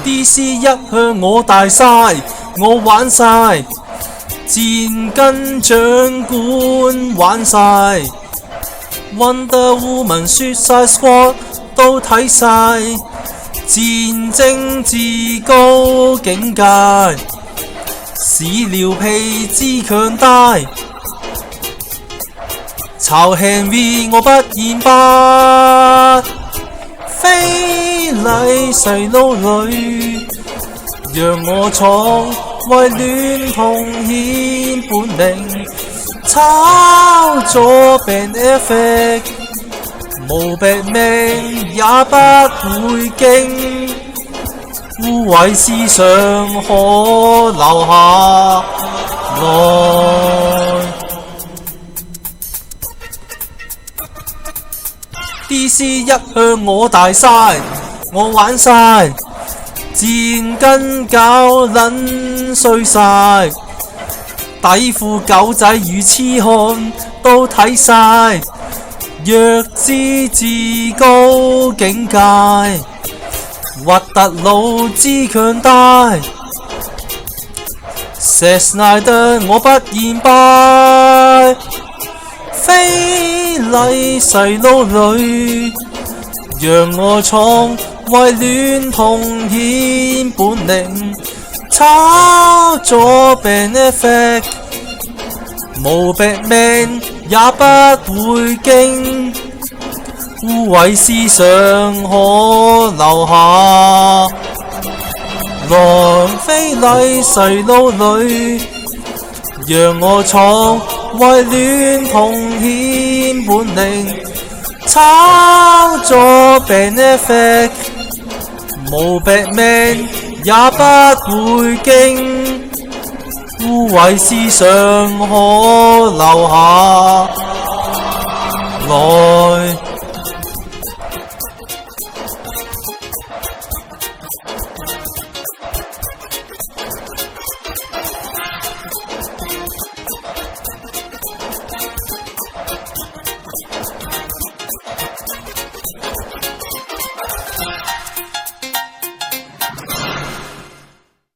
DC 一向我大晒，我玩晒，戰跟長官玩晒，Wonder Woman 雪晒 Squad 都睇晒，戰爭至高境界，屎尿屁之強大，炒 Henry 我不言罷，非禮細路女，讓我闖，為戀童顯本領，炒咗 Ben Affleck， 無病命也不會驚，污穢思想可留下來。DC 一向我大晒，我玩晒，戰跟搞撚衰晒，底褲狗仔與痴漢都睇晒，弱智至高境界，核突佬之強大，石奈德我不言敗，非禮細路女，讓我闖，為戀童顯本領，炒咗 Ben Affleck， 無病命也不會驚，污穢思想可留下來，非禮細路女，讓我闖，為戀童顯本領，炒咗 Ben Affleck， 無病命也不會驚，污穢思想可留下來。